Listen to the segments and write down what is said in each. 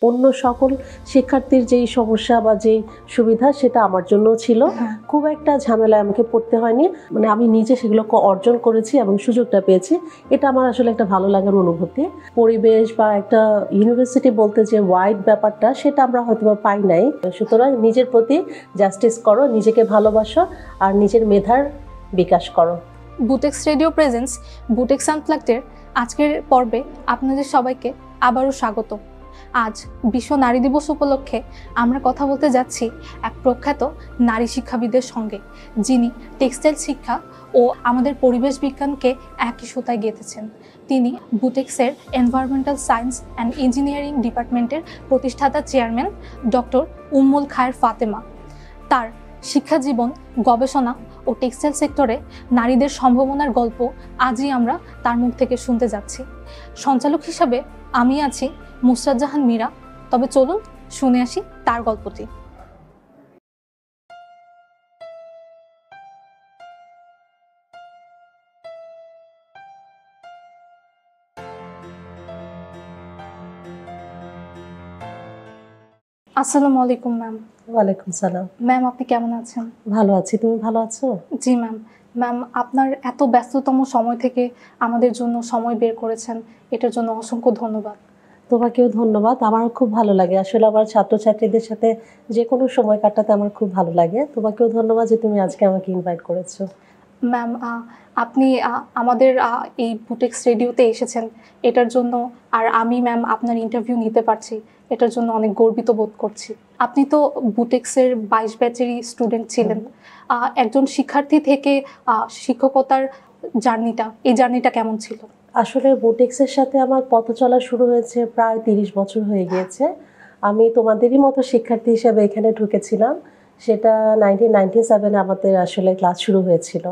অন্য সকল শিক্ষার্থীর যেই সমস্যা বা যেই সুবিধা সেটা আমার জন্য ছিল। খুব একটা ঝামেলায় আমাকে পড়তে হয়নি, মানে আমি নিজে সেগুলোকে অর্জন করেছি এবং সুযোগটা পেয়েছি। এটা আমার আসলে একটা ভালো লাগার অনুভূতি। পরিবেশ বা একটা ইউনিভার্সিটি বলতে যে ওয়াইড ব্যাপারটা সেটা আমরা হয়তো বা পাই নাই। সুতরাং নিজের প্রতি জাস্টিস করো, নিজেকে ভালোবাসো আর নিজের মেধার বিকাশ করো। বুটেক্স রেডিও প্রেজেন্স বুটেক্স আনপ্লাগডের আজকের পর্বে আপনাদের সবাইকে আবারও স্বাগত। আজ বিশ্ব নারী দিবস উপলক্ষে আমরা কথা বলতে যাচ্ছি এক প্রখ্যাত নারী শিক্ষাবিদের সঙ্গে, যিনি টেক্সটাইল শিক্ষা ও আমাদের পরিবেশ বিজ্ঞানকে একই সুতায় গেঁথেছেন। তিনি বুটেক্সের এনভায়রনমেন্টাল সায়েন্স অ্যান্ড ইঞ্জিনিয়ারিং ডিপার্টমেন্টের প্রতিষ্ঠাতা চেয়ারম্যান ডক্টর উম্মুল খায়ের ফাতেমা। তার শিক্ষা জীবন, গবেষণা ও টেক্সটাইল সেক্টরে নারীদের সম্ভাবনার গল্প আজই আমরা তার মুখ থেকে শুনতে যাচ্ছি। সঞ্চালক হিসাবে আমি আছি মুসরাত জাহান মীরা। তবে চলুন শুনে আসি তার গল্পটি। আসসালামু আলাইকুম ম্যাম। ওয়ালাইকুম সালাম। ম্যাম, আপনি কেমন আছেন? ভালো আছি, তুমি ভালো আছো? জি ম্যাম। ম্যাম, আপনার এত ব্যস্ততম সময় থেকে আমাদের জন্য সময় বের করেছেন, এটার জন্য অসংখ্য ধন্যবাদ। তোমাকেও ধন্যবাদ। আমারও খুব ভালো লাগে, আসলে আমার ছাত্রছাত্রীদের সাথে যে কোনো সময় কাটাতে আমার খুব ভালো লাগে। তোমাকেও ধন্যবাদ যে তুমি আজকে আমাকে ইনভাইট করেছো। ম্যাম, আপনি আমাদের এই বুটেক্স রেডিওতে এসেছেন, এটার জন্য আর আমি ম্যাম আপনার ইন্টারভিউ নিতে পারছি, এটার জন্য অনেক গর্বিত বোধ করছি। আপনি তো বুটেক্সের 22 ব্যাচেরই স্টুডেন্ট ছিলেন। একজন শিক্ষার্থী থেকে শিক্ষকতার এই জার্নিটা কেমন ছিল? আসলে বুটেক্সের সাথে আমার পথ চলা শুরু হয়েছে প্রায় 30 বছর হয়ে গিয়েছে। আমি তোমাদেরই মতো শিক্ষার্থী হিসেবে এখানে ঢুকেছিলাম, সেটা 1997 আমাদের আসলে ক্লাস শুরু হয়েছিল।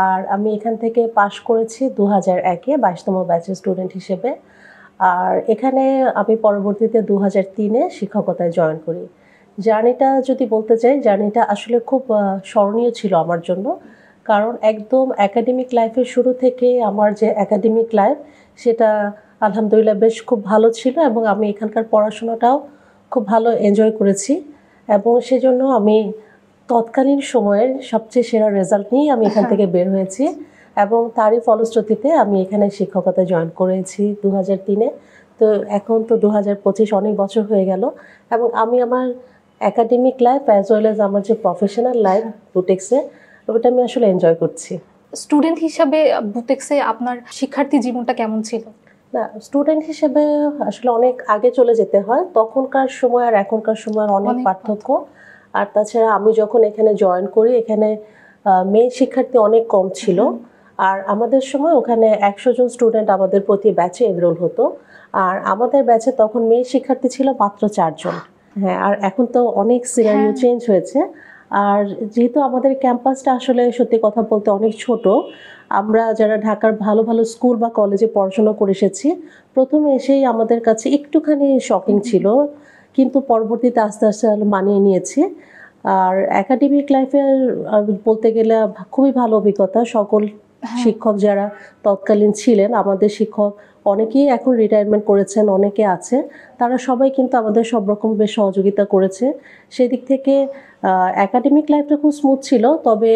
আর আমি এখান থেকে পাশ করেছি 2001-এ 22তম ব্যাচের স্টুডেন্ট হিসেবে। আর এখানে আমি পরবর্তীতে 2003-এ শিক্ষকতায় জয়েন করি। জার্নিটা যদি বলতে চাই, জার্নিটা আসলে খুব স্মরণীয় ছিল আমার জন্য। কারণ একদম একাডেমিক লাইফের শুরু থেকে আমার যে একাডেমিক লাইফ সেটা আলহামদুলিল্লাহ বেশ খুব ভালো ছিল এবং আমি এখানকার পড়াশোনাটাও খুব ভালো এনজয় করেছি এবং সেজন্য আমি তৎকালীন সময়ের সবচেয়ে সেরা রেজাল্ট নিয়েই আমি এখান থেকে বের হয়েছি এবং তারই ফলশ্রুতিতে আমি এখানে শিক্ষকতায় জয়েন করেছি 2003-এ। তো এখন তো 2025, অনেক বছর হয়ে গেল এবং আমি আমার academic life as well as আমার যে প্রফেশনাল লাইফ বুটেক্সে, ওটা আমি আসলে এনজয় করছি। স্টুডেন্ট হিসাবে বুটেক্সে আপনার শিক্ষার্থী জীবনটা কেমন ছিল? না, স্টুডেন্ট হিসেবে আসলে অনেক আগে চলে যেতে হয়, তখনকার সময় আর এখনকার সময়ের অনেক পার্থক্য। আর তাছাড়া আমি যখন এখানে জয়েন করি, এখানে মেয়ে শিক্ষার্থী অনেক কম ছিল। আর আমাদের সময় ওখানে 100 জন স্টুডেন্ট আমাদের প্রতি ব্যাচে এনরোল হতো, আর আমাদের ব্যাচে তখন মেয়ে শিক্ষার্থী ছিল মাত্র 4 জন। হ্যাঁ, আর এখন তো অনেক সিনারিও চেঞ্জ হয়েছে। আর যেহেতু আমাদের ক্যাম্পাসটা আসলে সত্যি কথা বলতে অনেক ছোট, আমরা যারা ঢাকার ভালো ভালো স্কুল বা কলেজে পড়াশোনা করে এসেছি, প্রথমে এসেই আমাদের কাছে একটুখানি শকিং ছিল, কিন্তু পরবর্তীতে আস্তে আস্তে মানিয়ে নিয়েছি। আর একাডেমিক লাইফের বলতে গেলে খুবই ভালো অভিজ্ঞতা। সকল শিক্ষক যারা তৎকালীন ছিলেন, আমাদের শিক্ষক অনেকেই এখন রিটায়ারমেন্ট করেছেন, অনেকে আছে, তারা সবাই কিন্তু আমাদের সব রকম বেশ সহযোগিতা করেছে। সেদিক থেকে একাডেমিক লাইফটা খুব স্মুথ ছিল। তবে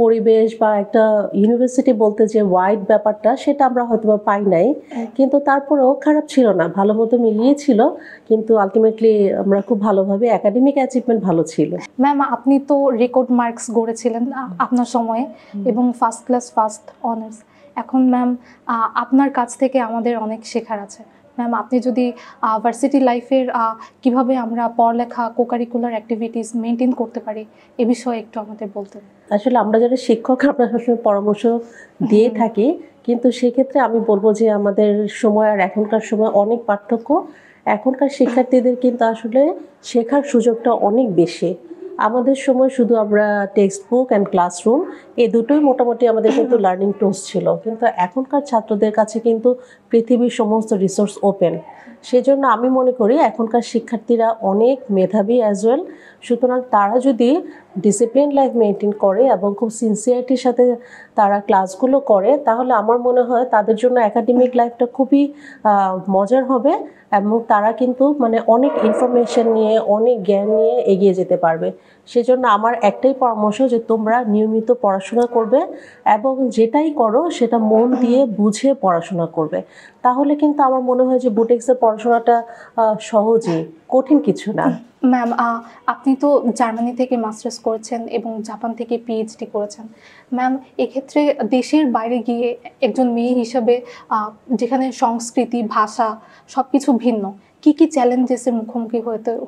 পরিবেশ বা একটা ইউনিভার্সিটি বলতে যে ওয়াইড ব্যাপারটা সেটা আমরা হয়তো বা পাই নাই, কিন্তু তারপরেও খারাপ ছিল না, ভালো মতো মিলিয়ে ছিল। কিন্তু আলটিমেটলি আমরা খুব ভালোভাবে একাডেমিক অ্যাচিভমেন্ট ভালো ছিল। ম্যাম, আপনি তো রেকর্ড মার্কস গড়েছিলেন আপনার সময়ে এবং ফার্স্ট ক্লাস ফার্স্ট অনার্স। এখন ম্যাম, আপনার কাছ থেকে আমাদের অনেক শেখার আছে। ম্যাম, আপনি যদি ভার্সিটি লাইফের কিভাবে আমরা পড়ালেখা, কোকারিকুলার অ্যাক্টিভিটিস মেনটেন করতে পারি এ বিষয়ে একটু আমাদের বলতেন। আসলে আমরা যারা শিক্ষক আমরা সবসময় পরামর্শ দিয়ে থাকি, কিন্তু সেক্ষেত্রে আমি বলবো যে আমাদের সময় আর এখনকার সময় অনেক পার্থক্য। এখনকার শিক্ষার্থীদের কিন্তু আসলে শেখার সুযোগটা অনেক বেশি। আমাদের সময় শুধু আমরা টেক্সট বুক অ্যান্ড ক্লাসরুম এই দুটোই মোটামুটি আমাদের কিন্তু লার্নিং টুলস ছিল। কিন্তু এখনকার ছাত্রদের কাছে কিন্তু পৃথিবীর সমস্ত রিসোর্স ওপেন। সেজন্য আমি মনে করি এখনকার শিক্ষার্থীরা অনেক মেধাবী অ্যাজ ওয়েল। সুতরাং তারা যদি ডিসিপ্লিন লাইফ মেনটেন করে এবং খুব সিনসিয়ারিটির সাথে তারা ক্লাসগুলো করে, তাহলে আমার মনে হয় তাদের জন্য একাডেমিক লাইফটা খুবই মজার হবে এবং তারা কিন্তু মানে অনেক ইনফরমেশন নিয়ে, অনেক জ্ঞান নিয়ে এগিয়ে যেতে পারবে। সেজন্য আমার একটাই পরামর্শ যে তোমরা নিয়মিত পড়াশোনা করবে এবং যেটাই করো সেটা মন দিয়ে বুঝে পড়াশোনা করবে। তাহলে কিন্তু আমার মনে হয় যে বুটেক্সের পড়াশোনাটা সহজই, কঠিন কিছু না। ম্যাম, আপনি তো জার্মানি থেকে মাস্টার্স করেছেন এবং জাপান থেকে পিএইচডি করেছেন। ম্যাম, এক্ষেত্রে দেশের বাইরে গিয়ে একজন মেয়ে হিসেবে যেখানে সংস্কৃতি, ভাষা সব কিছু ভিন্ন, কি কি চ্যালেঞ্জেসের মুখোমুখি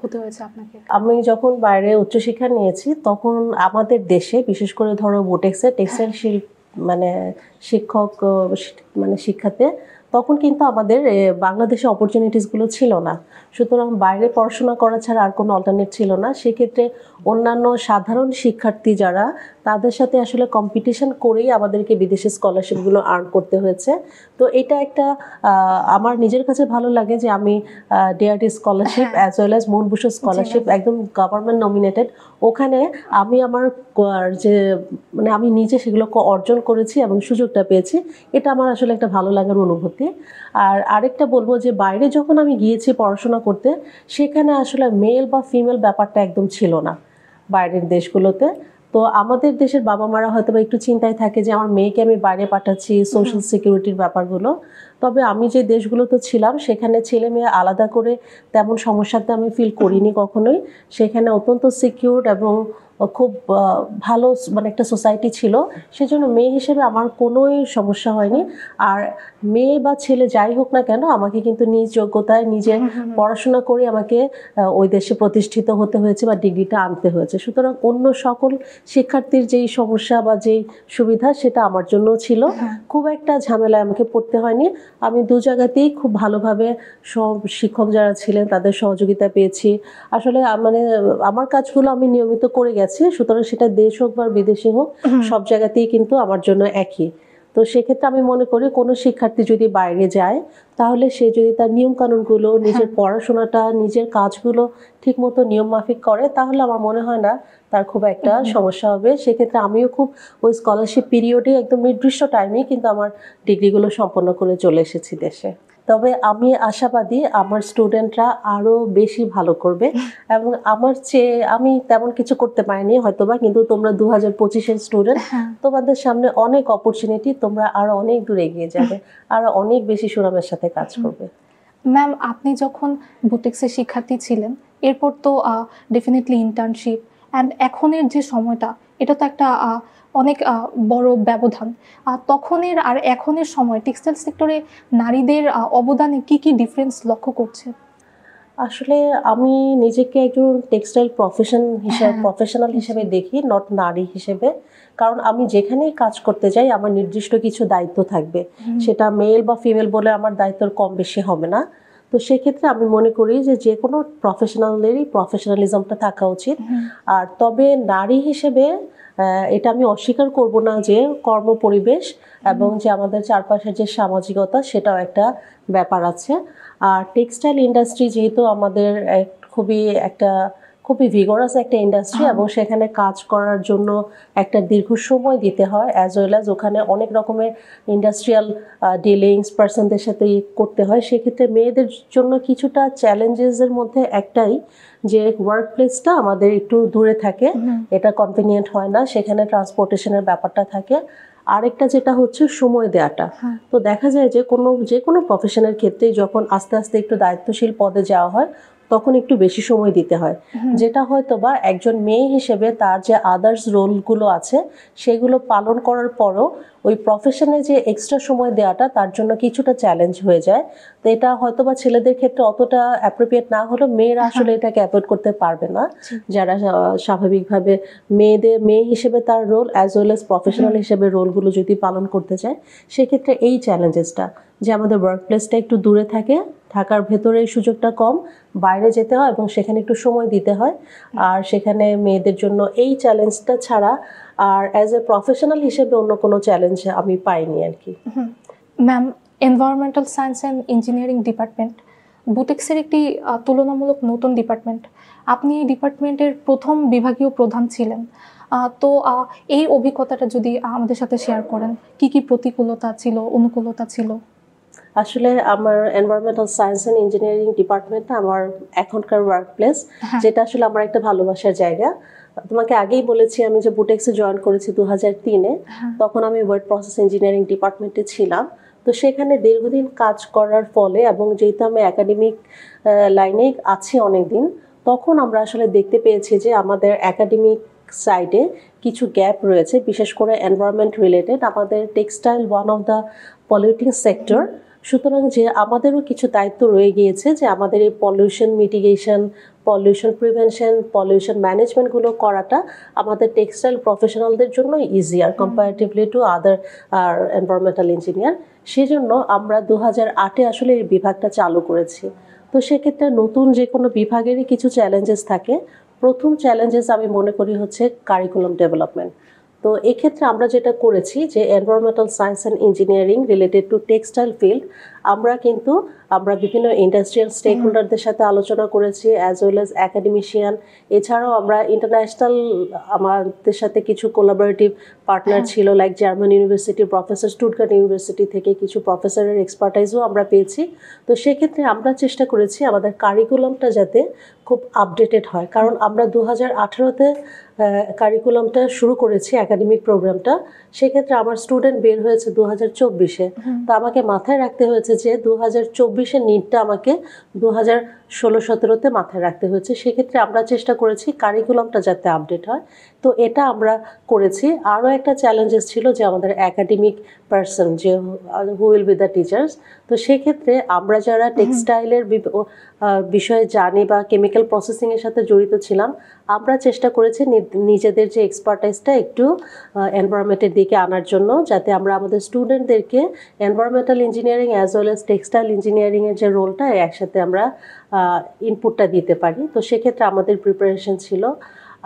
হতে হয়েছে আপনাকে? আমি যখন বাইরে উচ্চশিক্ষা নিয়েছি তখন আমাদের দেশে বিশেষ করে ধরো বুটেক্সে টেক্সটাইল শিল্প মানে শিক্ষক মানে শিক্ষাতে তখন কিন্তু আমাদের বাংলাদেশে অপরচুনিটিসগুলো ছিল না। সুতরাং বাইরে পড়াশোনা করা ছাড়া আর কোনো অল্টারনেট ছিল না। সেক্ষেত্রে অন্যান্য সাধারণ শিক্ষার্থী যারা, তাদের সাথে আসলে কম্পিটিশন করেই আমাদেরকে বিদেশি স্কলারশিপগুলো আর্ন করতে হয়েছে। তো এটা একটা আমার নিজের কাছে ভালো লাগে যে আমি DRT scholarship as well as Manabhushan scholarship একদম গভর্নমেন্ট নমিনেটেড, ওখানে আমি আমার যে মানে আমি নিজে সেগুলো অর্জন করেছি এবং সুযোগটা পেয়েছি। এটা আমার আসলে একটা ভালো লাগার অনুভূতি। আর আরেকটা বলবো যে বাইরে যখন আমি গিয়েছি পড়াশোনা করতে, সেখানে আসলে মেল বা ফিমেল ব্যাপারটা একদম ছিল না বাইরের দেশগুলোতে। তো আমাদের দেশের বাবা মারা হয়তো বা একটু চিন্তায় থাকে যে আমার মেয়েকে আমি বাইরে পাঠাচ্ছি, সোশ্যাল সিকিউরিটির ব্যাপারগুলো। তবে আমি যে দেশগুলোতে ছিলাম সেখানে ছেলে মেয়ে আলাদা করে তেমন সমস্যাতে আমি ফিল করিনি কখনোই। সেখানে অত্যন্ত সিকিউর এবং খুব ভালো মানে একটা সোসাইটি ছিল। সেজন্য মেয়ে হিসেবে আমার কোনোই সমস্যা হয়নি। আর মেয়ে বা ছেলে যাই হোক না কেন, আমাকে কিন্তু নিজ যোগ্যতায় নিজের পড়াশোনা করে আমাকে ওই দেশে প্রতিষ্ঠিত হতে হয়েছে বা ডিগ্রিটা আনতে হয়েছে। সুতরাং অন্য সকল শিক্ষার্থীর যেই সমস্যা বা যেই সুবিধা সেটা আমার জন্য ছিল। খুব একটা ঝামেলায় আমাকে পড়তে হয়নি। আমি দু জায়গাতেই খুব ভালোভাবে সব শিক্ষক যারা ছিলেন তাদের সহযোগিতা পেয়েছি। আসলে মানে আমার কাজগুলো আমি নিয়মিত করে গেছি। সুতরাং সেটা দেশ হোক বা বিদেশে হোক, সব জায়গাতেই কিন্তু আমার জন্য একই। তো সেক্ষেত্রে আমি মনে করি কোনো শিক্ষার্থী যদি বাইরে যায়, তাহলে সে যদি তার নিয়মকানুনগুলো, নিজের পড়াশোনাটা, নিজের কাজগুলো ঠিকমতো নিয়ম মাফিক করে, তাহলে আমার মনে হয় না তার খুব একটা সমস্যা হবে। সেক্ষেত্রে আমিও খুব ওই স্কলারশিপ পিরিয়ডে একদম নির্দিষ্ট টাইমেই কিন্তু আমার ডিগ্রিগুলো সম্পন্ন করে চলে এসেছি দেশে। তবে আমি আশাবাদী আমার স্টুডেন্টরা আরও বেশি ভালো করবে এবং আমার চেয়ে আমি তেমন কিছু করতে পারিনি হয়তোবা, কিন্তু তোমরা 2025-এর স্টুডেন্ট, তোমাদের সামনে অনেক অপরচুনিটি, তোমরা আরও অনেক দূর এগিয়ে যাবে, আরও অনেক বেশি সুনামের সাথে কাজ করবে। ম্যাম, আপনি যখন বুটেক্সের শিক্ষার্থী ছিলেন, এরপর তো ডেফিনেটলি ইন্টার্নশিপ অ্যান্ড এখনের যে সময়টা, এটা তো একটা অনেক বড় ব্যবধান। তখনের আর এখনের সময় টেক্সটাইল সেক্টরে নারীদের অবদানে কি কি ডিফারেন্স লক্ষ্য করছে? আসলে আমি নিজেকে একজন টেক্সটাইল প্রফেশনাল হিসেবে দেখি, নট নারী হিসেবে। কারণ আমি যেখানেই কাজ করতে যাই আমার নির্দিষ্ট কিছু দায়িত্ব থাকবে, সেটা মেল বা ফিমেল বলে আমার দায়িত্ব কম বেশি হবে না। তো সেক্ষেত্রে আমি মনে করি যে যে কোনো প্রফেশনালেরই প্রফেশনালিজমটা থাকা উচিত। আর তবে নারী হিসেবে এটা আমি অস্বীকার করব না যে কর্ম পরিবেশ এবং যে আমাদের চারপাশের যে সামাজিকতা, সেটাও একটা ব্যাপার আছে। আর টেক্সটাইল ইন্ডাস্ট্রি যেহেতু আমাদের খুবই ভিগোরাস একটা ইন্ডাস্ট্রি এবং সেখানে কাজ করার জন্য একটা দীর্ঘ সময় দিতে হয়, অ্যাজ ওয়েল অ্যাজ ওখানে অনেক রকমের ইন্ডাস্ট্রিয়াল ডিলিংস পার্সনদের সাথে করতে হয়। সেক্ষেত্রে মেয়েদের জন্য কিছুটা চ্যালেঞ্জেসের মধ্যে একটাই যে ওয়ার্ক প্লেসটা আমাদের একটু দূরে থাকে, এটা কনভিনিয়েন্ট হয় না, সেখানে ট্রান্সপোর্টেশনের ব্যাপারটা থাকে। আরেকটা যেটা হচ্ছে সময় দেওয়াটা। তো দেখা যায় যে কোনো প্রফেশনের ক্ষেত্রে যখন আস্তে আস্তে একটু দায়িত্বশীল পদে যাওয়া হয়, তখন একটু বেশি সময় দিতে হয়, যেটা হয়তো বা একজন মেয়ে হিসেবে তার যে আদার্স রোলগুলো আছে সেগুলো পালন করার পরও ওই প্রফেশনে যে এক্সট্রা সময় দেওয়াটা তার জন্য কিছুটা চ্যালেঞ্জ হয়ে যায়। তো এটা হয়তো বা ছেলেদের ক্ষেত্রে অতটা অ্যাপ্রোপ্রিয়েট না হলেও মেয়েরা আসলে এটাকে অ্যাভয়েড করতে পারবে না, যারা স্বাভাবিকভাবে মেয়ে হিসেবে তার role as well as professional হিসেবে রোলগুলো যদি পালন করতে চায়, সেক্ষেত্রে এই চ্যালেঞ্জেসটা যে আমাদের ওয়ার্ক প্লেসটা একটু দূরে ঢাকার ভেতরে এই সুযোগটা কম, বাইরে যেতে হয় এবং সেখানে একটু সময় দিতে হয়। আর সেখানে মেয়েদের জন্য এই চ্যালেঞ্জটা ছাড়া আর অ্যাজ এ প্রফেশনাল হিসেবে অন্য কোনো চ্যালেঞ্জ আমি পাইনি আর কি। Ma'am, environmental science and engineering department বুটেক্সের একটি তুলনামূলক নতুন ডিপার্টমেন্ট। আপনি এই ডিপার্টমেন্টের প্রথম বিভাগীয় প্রধান ছিলেন। তো এই অভিজ্ঞতাটা যদি আমাদের সাথে শেয়ার করেন, কি কি প্রতিকূলতা ছিল, অনুকূলতা ছিল? আসলে আমার এনভায়রনমেন্টাল সায়েন্স অ্যান্ড ইঞ্জিনিয়ারিং ডিপার্টমেন্টটা আমার এখনকার ওয়ার্ক প্লেস, যেটা আসলে আমার একটা ভালোবাসার জায়গা। তোমাকে আগেই বলেছি আমি যে বুটেক্সে জয়েন করেছি 2003-এ, তখন আমি ওয়ার্ড প্রসেস ইঞ্জিনিয়ারিং ডিপার্টমেন্টে ছিলাম। তো সেখানে দীর্ঘদিন কাজ করার ফলে এবং যেহেতু আমি একাডেমিক লাইনে আছি অনেকদিন, তখন আমরা আসলে দেখতে পেয়েছি যে আমাদের একাডেমিক সাইডে কিছু গ্যাপ রয়েছে, বিশেষ করে এনভায়রনমেন্ট রিলেটেড। আমাদের textile one of the polluting sector, সুতরাং যে আমাদেরও কিছু দায়িত্ব রয়ে গিয়েছে যে আমাদের এই pollution mitigation, pollution prevention, pollution ম্যানেজমেন্টগুলো করাটা আমাদের টেক্সটাইল প্রফেশনালদের জন্য easier comparatively to other environmental engineer. সেই জন্য আমরা 2008-এ আসলে এই বিভাগটা চালু করেছি। তো সেক্ষেত্রে নতুন যে কোনো বিভাগেরই কিছু চ্যালেঞ্জেস থাকে। প্রথম চ্যালেঞ্জেস আমি মনে করি হচ্ছে কারিকুলাম ডেভেলপমেন্ট। তো এক্ষেত্রে আমরা যেটা করেছি যে environmental science and engineering related to textile field, আমরা বিভিন্ন ইন্ডাস্ট্রিয়াল স্টেক হোল্ডারদের সাথে আলোচনা করেছি, অ্যাজ ওয়েল অ্যাজ একাডেমিশিয়ান। এছাড়াও আমরা ইন্টারন্যাশনাল আমাদের সাথে কিছু কোলাবোরেটিভ পার্টনার ছিল, like German university professor, Stuttgart university থেকে কিছু প্রফেসরের এক্সপার্টাইজও আমরা পেয়েছি। তো সেক্ষেত্রে আমরা চেষ্টা করেছি আমাদের কারিকুলামটা যাতে খুব আপডেটেড হয়, কারণ আমরা 2018-তে কারিকুলামটা শুরু করেছি, একাডেমিক প্রোগ্রামটা। সেক্ষেত্রে আমার স্টুডেন্ট বের হয়েছে 2024-এ। তো আমাকে মাথায় রাখতে হয়েছে যে 2024-এর নিডটা আমাকে 2016-17-তে মাথায় রাখতে হয়েছে। সেক্ষেত্রে আমরা চেষ্টা করেছি কারিকুলামটা যাতে আপডেট হয়। তো এটা আমরা করেছি। আরও একটা চ্যালেঞ্জেস ছিল যে আমাদের একাডেমিক পার্সন, যে who will be the teachers. তো সেক্ষেত্রে আমরা যারা টেক্সটাইলের বিষয়ে জানি বা কেমিক্যাল প্রসেসিংয়ের সাথে জড়িত ছিলাম, আমরা চেষ্টা করেছি নিজেদের যে এক্সপার্টাইজটা একটু এনভায়রনমেন্টের দিকে আনার জন্য, যাতে আমরা আমাদের স্টুডেন্টদেরকে environmental engineering as well as textile ইঞ্জিনিয়ারিংয়ের যে রোলটা একসাথে আমরা ইনপুটটা দিতে পারি। তো সেক্ষেত্রে আমাদের প্রিপারেশন ছিল।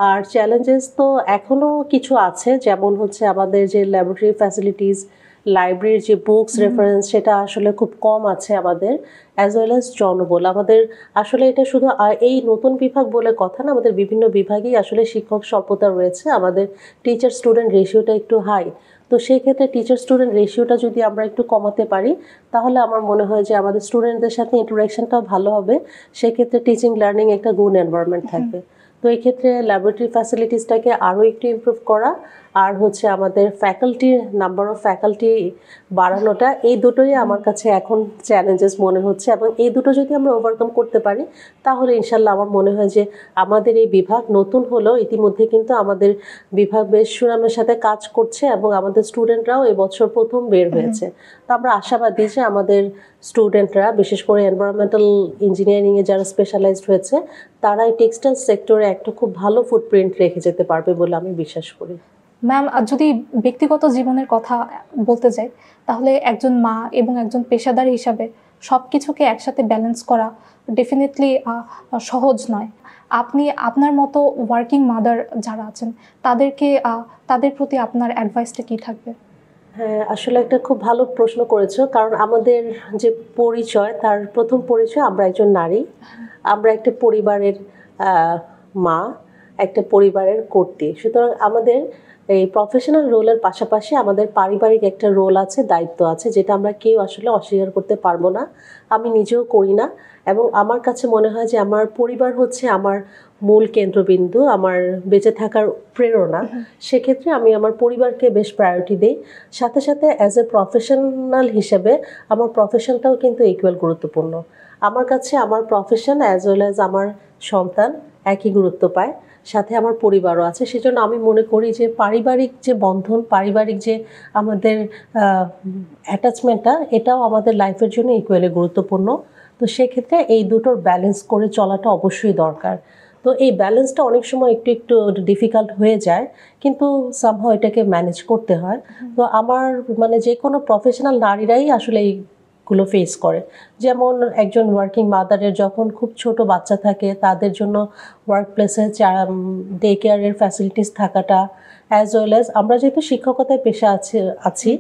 আর চ্যালেঞ্জেস তো এখনও কিছু আছে, যেমন হচ্ছে আমাদের যে ল্যাবরেটরি ফ্যাসিলিটিস, লাইব্রেরির যে বুকস রেফারেন্স, সেটা আসলে খুব কম আছে আমাদের, অ্যাজ ওয়েল অ্যাজ জনবল। আমাদের আসলে এটা শুধু এই নতুন বিভাগ বলে কথা না, আমাদের বিভিন্ন বিভাগেই আসলে শিক্ষক স্বল্পতা রয়েছে। আমাদের টিচার স্টুডেন্ট রেশিওটা একটু হাই। তো সেই ক্ষেত্রে টিচার স্টুডেন্ট রেশিওটা যদি আমরা একটু কমাতে পারি, তাহলে আমার মনে হয় যে আমাদের স্টুডেন্টদের সাথে ইন্টারাকশনটাও ভালো হবে। সেক্ষেত্রে টিচিং লার্নিং একটা গুড এনভায়রনমেন্ট থাকবে। তো এই ক্ষেত্রে ল্যাবরেটরি ফ্যাসিলিটিসটাকে আরও একটু ইমপ্রুভ করা, আর হচ্ছে আমাদের ফ্যাকাল্টির নাম্বার অফ ফ্যাকাল্টি বাড়ানোটা, এই দুটোই আমার কাছে এখন চ্যালেঞ্জেস মনে হচ্ছে। এবং এই দুটো যদি আমরা ওভারকাম করতে পারি, তাহলে ইনশাল্লাহ আমার মনে হয় যে আমাদের এই বিভাগ নতুন হলেও ইতিমধ্যে কিন্তু আমাদের বিভাগ বেশ সুনামের সাথে কাজ করছে এবং আমাদের স্টুডেন্টরাও এবছর প্রথম বের হয়েছে। তো আমরা আশাবাদী যে আমাদের স্টুডেন্টরা, বিশেষ করে এনভায়রনমেন্টাল ইঞ্জিনিয়ারিংয়ে যারা স্পেশালাইজড হয়েছে, তারা এই টেক্সটাইল সেক্টরে একটা খুব ভালো ফুটপ্রিন্ট রেখে যেতে পারবে বলে আমি বিশ্বাস করি। ম্যাম, যদি ব্যক্তিগত জীবনের কথা বলতে যাই, তাহলে একজন মা এবং একজন পেশাদার হিসাবে সব কিছুকে একসাথে ব্যালেন্স করা ডেফিনেটলি সহজ নয়। আপনি আপনার মতো ওয়ার্কিং মাদার যারা আছেন, তাদের প্রতি আপনার অ্যাডভাইসটা কী থাকবে? হ্যাঁ, আসলে একটা খুব ভালো প্রশ্ন করেছো, কারণ আমাদের যে পরিচয়, তার প্রথম পরিচয় আমরা একজন নারী, আমরা একটা পরিবারের মা, একটা পরিবারের কর্ত্রী। সুতরাং আমাদের এই প্রফেশনাল রোলের পাশাপাশি আমাদের পারিবারিক একটা রোল আছে, দায়িত্ব আছে, যেটা আমরা কেউ আসলে অস্বীকার করতে পারবো না। আমি নিজেও করি না। এবং আমার কাছে মনে হয় যে আমার পরিবার হচ্ছে আমার মূল কেন্দ্রবিন্দু, আমার বেঁচে থাকার প্রেরণা। সেক্ষেত্রে আমি আমার পরিবারকে বেশ প্রায়োরিটি দিই। সাথে সাথে অ্যাজ এ প্রফেশনাল হিসেবে আমার প্রফেশনটাও কিন্তু ইকুয়াল গুরুত্বপূর্ণ। আমার কাছে আমার প্রফেশন অ্যাজ ওয়েল অ্যাজ আমার সন্তান একই গুরুত্ব পায়, সাথে আমার পরিবারও আছে। সেজন্য আমি মনে করি যে পারিবারিক যে বন্ধন, পারিবারিক যে আমাদের অ্যাটাচমেন্টটা, এটাও আমাদের লাইফের জন্য ইকুয়ালি গুরুত্বপূর্ণ। তো সেক্ষেত্রে এই দুটোর ব্যালেন্স করে চলাটা অবশ্যই দরকার। তো এই ব্যালেন্সটা অনেক সময় একটু একটু ডিফিকাল্ট হয়ে যায়, কিন্তু সামহাও এটাকে ম্যানেজ করতে হয়। তো আমার যে কোনো প্রফেশনাল নারীরাই আসলে এই গুলো ফেস করে। যেমন একজন ওয়ার্কিং মাদারের যখন খুব ছোট বাচ্চা থাকে তাদের জন্য ওয়ার্ক প্লেসে ডে কেয়ারের ফ্যাসিলিটিস থাকাটা, অ্যাজ ওয়েল অ্যাজ আমরা যেহেতু শিক্ষকতায় পেশা আছি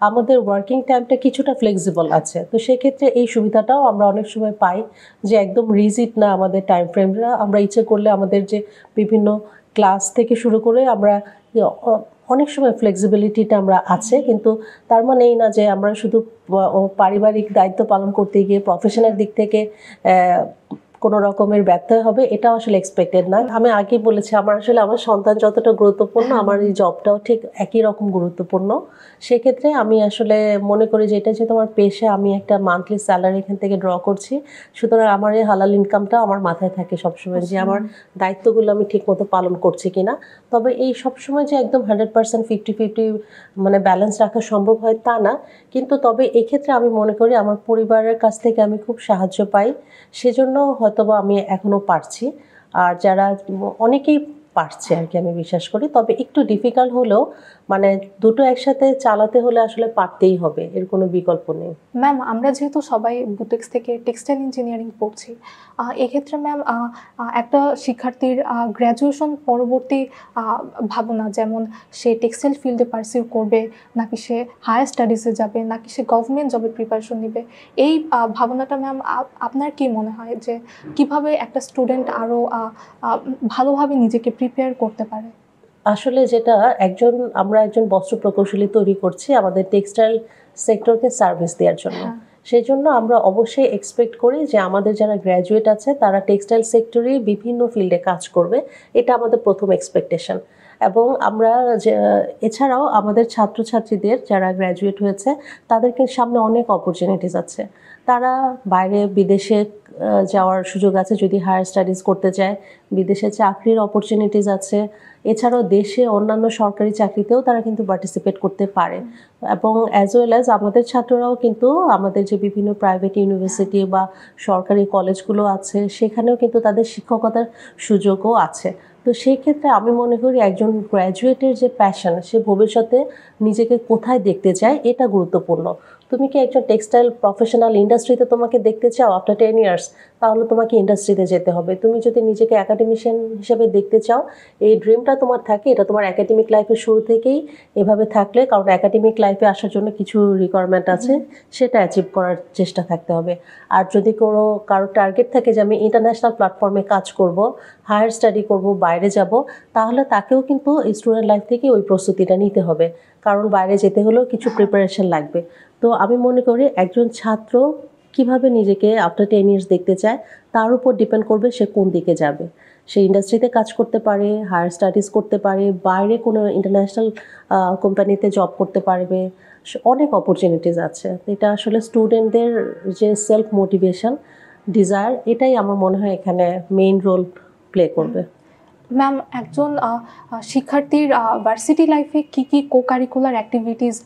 আমাদের ওয়ার্কিং টাইমটা কিছুটা ফ্লেক্সিবল আছে, তো সেক্ষেত্রে এই সুবিধাটাও আমরা অনেক সময় পাই যে একদম রিজিড না আমাদের টাইম ফ্রেমটা। আমরা ইচ্ছে করলে আমাদের যে বিভিন্ন ক্লাস থেকে শুরু করে আমরা অনেক সময় ফ্লেক্সিবিলিটিটা আমরা আছে, কিন্তু তার মানে এই না যে আমরা শুধু পারিবারিক দায়িত্ব পালন করতে গিয়ে প্রফেশনের দিক থেকে কোনো রকমের ব্যর্থ হবে, এটাও আসলে এক্সপেক্টেড না। আমি আগেই বলেছি আমার আসলে আমার সন্তান যতটা গুরুত্বপূর্ণ আমার এই জবটাও ঠিক একই রকম গুরুত্বপূর্ণ। সেক্ষেত্রে আমি আসলে মনে করি যে এটা যেহেতু আমার পেশা, আমি একটা মান্থলি স্যালারি এখান থেকে ড্র করছি, সুতরাং আমার এই হালাল ইনকামটা আমার মাথায় থাকে সবসময় যে আমার দায়িত্বগুলো আমি ঠিক মতো পালন করছি কিনা। তবে এই সবসময় যে একদম 100% 50-50 মানে ব্যালেন্স রাখা সম্ভব হয় তা না, কিন্তু তবে এক্ষেত্রে আমি মনে করি আমার পরিবারের কাছ থেকে আমি খুব সাহায্য পাই, সেজন্য হয়তোবা আমি এখনো পারছি। আর যারা অনেকেই পারছে আর কি আমি বিশ্বাস করি, তবে একটু ডিফিকাল্ট হলেও মানে দুটো একসাথে চালাতে হলে আসলে পারতেই হবে, এর কোনো বিকল্প নেই। ম্যাম, আমরা যেহেতু সবাই বুটেক্স থেকে টেক্সটাইল ইঞ্জিনিয়ারিং পড়ছি, এক্ষেত্রে ম্যাম একটা শিক্ষার্থীর গ্র্যাজুয়েশন পরবর্তী ভাবনা, যেমন সে টেক্সটাইল ফিল্ডে পারসিউ করবে নাকি সে হায়ার স্টাডিজে যাবে নাকি সে গভর্নমেন্ট জবের প্রিপারেশন নেবে, এই ভাবনাটা ম্যাম আপনার কি মনে হয় যে কিভাবে একটা স্টুডেন্ট আরও ভালোভাবে নিজেকে প্রিপেয়ার করতে পারে? আসলে যেটা আমরা একজন বস্ত্র প্রকৌশলী তৈরি করছি আমাদের টেক্সটাইল সেক্টরকে সার্ভিস দেওয়ার জন্য। সেই জন্য আমরা অবশ্যই এক্সপেক্ট করি যে আমাদের যারা গ্র্যাজুয়েট আছে তারা টেক্সটাইল সেক্টরে বিভিন্ন ফিল্ডে কাজ করবে, এটা আমাদের প্রথম এক্সপেকটেশন। এবং আমরা এছাড়াও আমাদের ছাত্রছাত্রীদের যারা গ্র্যাজুয়েট হয়েছে তাদেরকে সামনে অনেক অপরচুনিটিস আছে, তারা বাইরে বিদেশে যাওয়ার সুযোগ আছে যদি হায়ার স্টাডিজ করতে চায়, বিদেশে চাকরির অপরচুনিটিস আছে, এছাড়াও দেশে অন্যান্য সরকারি চাকরিতেও তারা কিন্তু পার্টিসিপেট করতে পারে। এবং অ্যাজ ওয়েল অ্যাজ আমাদের ছাত্ররাও কিন্তু আমাদের যে বিভিন্ন প্রাইভেট ইউনিভার্সিটি বা সরকারি কলেজগুলো আছে সেখানেও কিন্তু তাদের শিক্ষকতার সুযোগও আছে। তো সেই ক্ষেত্রে আমি মনে করি একজন গ্র্যাজুয়েটের যে প্যাশন, সে ভবিষ্যতে নিজেকে কোথায় দেখতে চায় এটা গুরুত্বপূর্ণ। তুমি কি একজন টেক্সটাইল প্রফেশনাল ইন্ডাস্ট্রিতে তোমাকে দেখতে চাও আফটার 10 ইয়ার্স, তাহলে তোমাকে ইন্ডাস্ট্রিতে যেতে হবে। তুমি যদি নিজেকে একাডেমিশিয়ান হিসেবে দেখতে চাও, এই ড্রিমটা তোমার থাকে, এটা তোমার একাডেমিক লাইফের শুরু থেকেই এভাবে থাকলে, কারণ একাডেমিক লাইফে আসার জন্য কিছু রিকোয়ারমেন্ট আছে, সেটা অ্যাচিভ করার চেষ্টা থাকতে হবে। আর যদি কারো টার্গেট থাকে যে আমি ইন্টারন্যাশনাল প্ল্যাটফর্মে কাজ করব, হায়ার স্টাডি করব, বাইরে যাব, তাহলে তাকেও কিন্তু স্টুডেন্ট লাইফ থেকে ওই প্রস্তুতিটা নিতে হবে, কারণ বাইরে যেতে হলেও কিছু প্রিপারেশন লাগবে। তো আমি মনে করি একজন ছাত্র কিভাবে নিজেকে আফটার 10 ইয়ার্স দেখতে চায় তার উপর ডিপেন্ড করবে সে কোন দিকে যাবে। সে ইন্ডাস্ট্রিতে কাজ করতে পারে, হায়ার স্টাডিজ করতে পারে, বাইরে কোনো ইন্টারন্যাশনাল কোম্পানিতে জব করতে পারবে, অনেক অপরচুনিটিস আছে। এটা আসলে স্টুডেন্টদের যে সেলফ মোটিভেশন, ডিজায়ার, এটাই আমার মনে হয় এখানে মেইন রোল প্লে করবে। ম্যাম, একজন শিক্ষার্থীর ভার্সিটি লাইফে কি কি কো কারিকুলার অ্যাক্টিভিটিস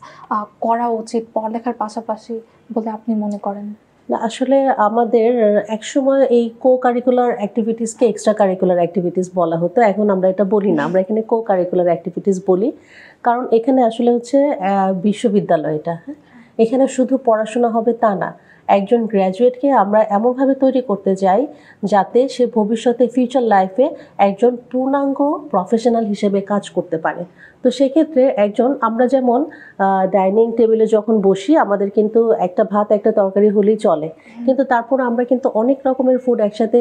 করা উচিত পড়ালেখার পাশাপাশি বলে আপনি মনে করেন? না, আসলে আমাদের একসময় এই কো কারিকুলার অ্যাক্টিভিটিসকে এক্সট্রা কারিকুলার অ্যাক্টিভিটিস বলা হতো, এখন আমরা এটা বলি না, আমরা এখানে কো কারিকুলার অ্যাক্টিভিটিস বলি। কারণ এখানে আসলে হচ্ছে বিশ্ববিদ্যালয়, এটা এখানে শুধু পড়াশোনা হবে তা না, একজন গ্র্যাজুয়েটকে আমরা এমনভাবে তৈরি করতে চাই যাতে সে ভবিষ্যতে ফিউচার লাইফে একজন পূর্ণাঙ্গ প্রফেশনাল হিসেবে কাজ করতে পারে। তো সেক্ষেত্রে আমরা যেমন ডাইনিং টেবিলে যখন বসি আমাদের কিন্তু একটা ভাত একটা তরকারি হলেই চলে, কিন্তু তারপর আমরা কিন্তু অনেক রকমের ফুড একসাথে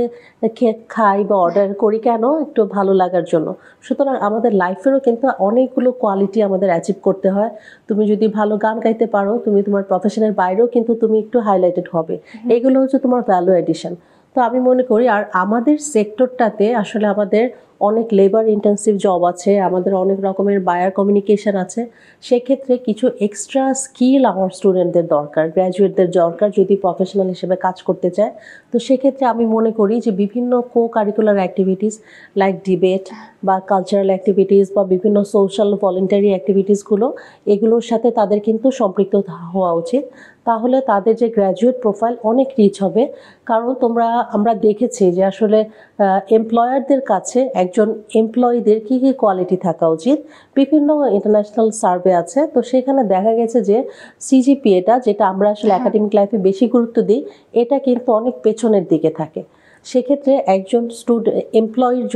খাই বা অর্ডার করি, কেন? একটু ভালো লাগার জন্য। সুতরাং আমাদের লাইফেরও কিন্তু অনেকগুলো কোয়ালিটি আমাদের অ্যাচিভ করতে হয়। তুমি যদি ভালো গান গাইতে পারো, তুমি তোমার প্রফেশনের বাইরেও কিন্তু তুমি একটু হাইলাইটেড হবে, এগুলো হচ্ছে তোমার ভ্যালু এডিশন। তো আমি মনে করি আর আমাদের সেক্টরটাতে আসলে আমাদের অনেক লেবার ইন্টেন্সিভ জব আছে, আমাদের অনেক রকমের বায়ার কমিউনিকেশন আছে, সেক্ষেত্রে কিছু এক্সট্রা স্কিল আমার স্টুডেন্টদের দরকার, গ্র্যাজুয়েটদের দরকার যদি প্রফেশনাল হিসেবে কাজ করতে চায়। তো সেক্ষেত্রে আমি মনে করি যে বিভিন্ন co curricular activities like debate বা কালচারাল অ্যাক্টিভিটিস বা বিভিন্ন সোশ্যাল ভলেন্টারি অ্যাক্টিভিটিসগুলো, এগুলোর সাথে তাদের কিন্তু সম্পৃক্ত হওয়া উচিত। তাহলে তাদের যে গ্র্যাজুয়েট প্রোফাইল অনেক রিচ হবে। কারণ আমরা দেখেছি যে আসলে এমপ্লয়ারদের কাছে একজন এমপ্লয়ীদের কী কী কোয়ালিটি থাকা উচিত, বিভিন্ন ইন্টারন্যাশনাল সার্ভে আছে, তো সেখানে দেখা গেছে যে সিজিপিএটা, যেটা আমরা আসলে একাডেমিক লাইফে বেশি গুরুত্ব দিই, এটা কিন্তু অনেক পেছনের দিকে থাকে। সেক্ষেত্রে একজন এমপ্লয়ির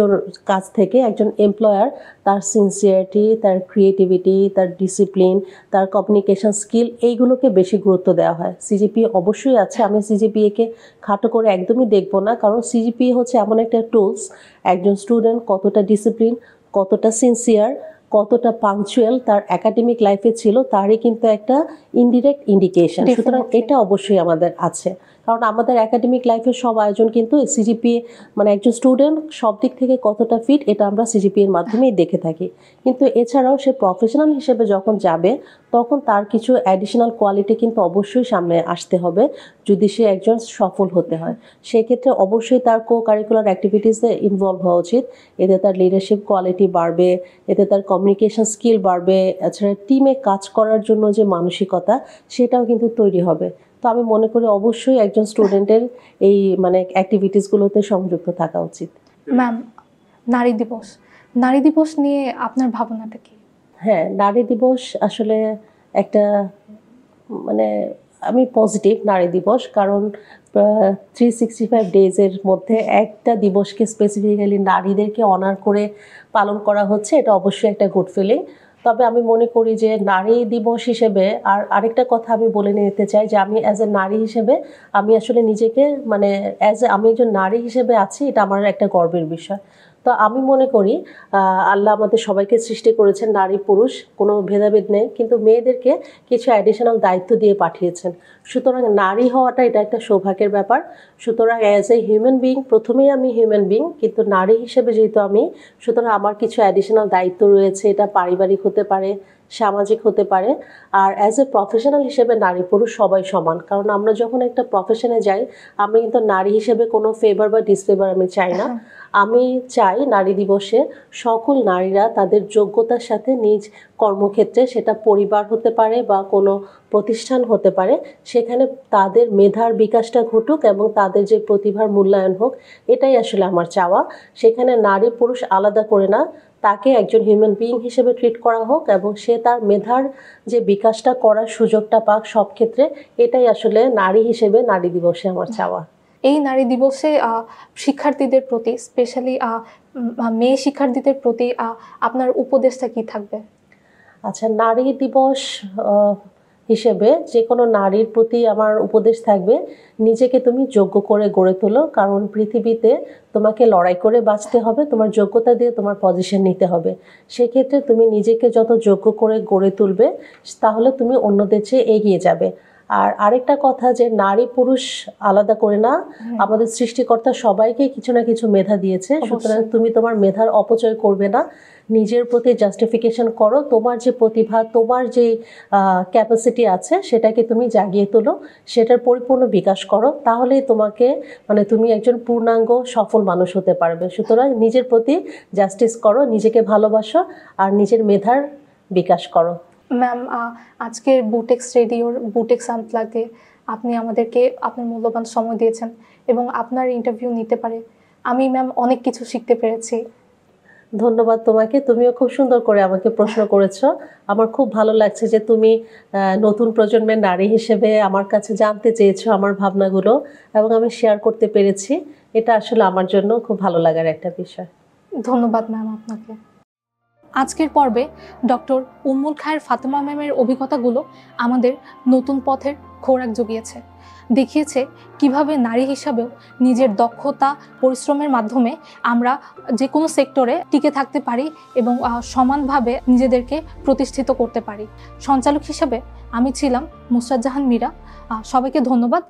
কাছ থেকে একজন এমপ্লয়ার তার সিনসিয়ারিটি, তার ক্রিয়েটিভিটি, তার ডিসিপ্লিন, তার কমিউনিকেশন স্কিল, এইগুলোকে বেশি গুরুত্ব দেওয়া হয়। সিজিপিএ অবশ্যই আছে, আমি সিজিপিএকে খাটো করে একদমই দেখব না, কারণ সিজিপিএ হচ্ছে এমন একটা টুলস, একজন স্টুডেন্ট কতটা ডিসিপ্লিন, কতটা সিনসিয়ার, কতটা পাংচুয়াল তার একাডেমিক লাইফে ছিল, তারই কিন্তু একটা ইনডিরেক্ট ইন্ডিকেশন। সুতরাং এটা অবশ্যই আমাদের আছে, কারণ আমাদের একাডেমিক লাইফের সব আয়োজন কিন্তু সিজিপিএ, মানে একজন স্টুডেন্ট সব দিক থেকে কতটা ফিট, এটা আমরা সিজিপিএ এর মাধ্যমেই দেখে থাকি। কিন্তু এছাড়াও সে প্রফেশনাল হিসেবে যখন যাবে, তখন তার কিছু অ্যাডিশনাল কোয়ালিটি কিন্তু অবশ্যই সামনে আসতে হবে যদি সে একজন সফল হতে হয়। সেক্ষেত্রে অবশ্যই তার কো কারিকুলার অ্যাক্টিভিটিসে ইনভলভ হওয়া উচিত। এতে তার লিডারশিপ কোয়ালিটি বাড়বে, এতে তার কমিউনিকেশন স্কিল বাড়বে, এছাড়া টিমে কাজ করার জন্য যে মানসিকতা, সেটাও কিন্তু তৈরি হবে। তো আমি মনে করি অবশ্যই একজন স্টুডেন্টের এই মানে অ্যাক্টিভিটিসগুলোতে সংযুক্ত থাকা উচিত। ম্যাম, নারী দিবস নিয়ে আপনার ভাবনাটা কি? হ্যাঁ, নারী দিবস আসলে একটা মানে আমি পজিটিভ নারী দিবস, কারণ 365 ডেজের মধ্যে একটা দিবসকে স্পেসিফিক্যালি নারীদেরকে অনার করে পালন করা হচ্ছে, এটা অবশ্যই একটা গুড ফিলিং। তবে আমি মনে করি যে নারী দিবস হিসেবে আরেকটা কথা আমি বলে নিতে চাই যে আমি অ্যাজ এ নারী হিসেবে আমি আসলে নিজেকে মানে আমি একজন নারী হিসেবে আছি, এটা আমার একটা গর্বের বিষয়। তো আমি মনে করি আল্লাহ আমাদের সবাইকে সৃষ্টি করেছেন, নারী পুরুষ কোনো ভেদাভেদ নেই, কিন্তু মেয়েদেরকে কিছু অ্যাডিশনাল দায়িত্ব দিয়ে পাঠিয়েছেন। সুতরাং নারী হওয়াটা এটা একটা সৌভাগ্যের ব্যাপার। সুতরাং অ্যাজ এ হিউম্যান বিং, প্রথমেই আমি হিউম্যান বিং, কিন্তু নারী হিসেবে যেহেতু আমি, সুতরাং আমার কিছু অ্যাডিশনাল দায়িত্ব রয়েছে। এটা পারিবারিক হতে পারে, সামাজিক হতে পারে। আর অ্যাজ এ প্রফেশনাল হিসেবে নারী পুরুষ সবাই সমান, কারণ আমরা যখন একটা প্রফেশনে যাই, আমি কিন্তু নারী হিসেবে কোনো ফেভার বা ডিসফেভার আমি চাই না। আমি চাই নারী দিবসে সকল নারীরা তাদের যোগ্যতার সাথে নিজ কর্মক্ষেত্রে, সেটা পরিবার হতে পারে বা কোনো প্রতিষ্ঠান হতে পারে, সেখানে তাদের মেধার বিকাশটা ঘটুক এবং তাদের যে প্রতিভার মূল্যায়ন হোক, এটাই আসলে আমার চাওয়া। সেখানে নারী পুরুষ আলাদা করে না, তাকে একজন হিউম্যান বিইং হিসেবে ট্রিট করা হোক এবং সে তার মেধার যে বিকাশটা করার সুযোগটা পাক সব ক্ষেত্রে, এটাই আসলে নারী হিসেবে নারী দিবসে আমার চাওয়া। এই নারী দিবসে শিক্ষার্থীদের প্রতি, স্পেশালি মেয়ে শিক্ষার্থীদের প্রতি আপনার উপদেশটা কি থাকবে? আচ্ছা, নারী দিবস হিসেবে যে কোনো নারীর প্রতি আমার উপদেশ থাকবে, নিজেকে তুমি যোগ্য করে গড়ে তোলো, কারণ পৃথিবীতে তোমাকে লড়াই করে বাঁচতে হবে, তোমার যোগ্যতা দিয়ে তোমার পজিশন নিতে হবে। সেক্ষেত্রে তুমি নিজেকে যত যোগ্য করে গড়ে তুলবে, তাহলে তুমি অন্যদের চেয়ে এগিয়ে যাবে। আর আরেকটা কথা, যে নারী পুরুষ আলাদা করে না, আমাদের সৃষ্টিকর্তা সবাইকে কিছু না কিছু মেধা দিয়েছে। সুতরাং তুমি তোমার মেধার অপচয় করবে না, নিজের প্রতি জাস্টিফিকেশন করো, তোমার যে প্রতিভা, তোমার যে ক্যাপাসিটি আছে, সেটাকে তুমি জাগিয়ে তোলো, সেটার পরিপূর্ণ বিকাশ করো, তাহলেই তোমাকে মানে তুমি একজন পূর্ণাঙ্গ সফল মানুষ হতে পারবে। সুতরাং নিজের প্রতি জাস্টিস করো, নিজেকে ভালোবাসো আর নিজের মেধার বিকাশ করো। ম্যাম, আজকের বুটেক্স রেডিওর বুটেক্স আনপ্লাগে আপনি আমাদেরকে আপনার মূল্যবান সময় দিয়েছেন এবং আপনার ইন্টারভিউ নিতে পারে আমি ম্যাম অনেক কিছু শিখতে পেরেছি। ধন্যবাদ তোমাকে, তুমিও খুব সুন্দর করে আমাকে প্রশ্ন করেছো। আমার খুব ভালো লাগছে যে তুমি নতুন প্রজন্মের নারী হিসেবে আমার কাছে জানতে চেয়েছো আমার ভাবনাগুলো, এবং আমি শেয়ার করতে পেরেছি। এটা আসলে আমার জন্য খুব ভালো লাগার একটা বিষয়। ধন্যবাদ ম্যাম আপনাকে। আজকের পর্বে ডক্টর উম্মুল খায়ের ফাতেমা ম্যামের অভিজ্ঞতাগুলো আমাদের নতুন পথের খোরাক জুগিয়েছে, দেখিয়েছে কিভাবে নারী হিসাবেও নিজের দক্ষতা পরিশ্রমের মাধ্যমে আমরা যে কোনো সেক্টরে টিকে থাকতে পারি এবং সমানভাবে নিজেদেরকে প্রতিষ্ঠিত করতে পারি। সঞ্চালক হিসাবে আমি ছিলাম নুসরাত জাহান মীরা। সবাইকে ধন্যবাদ।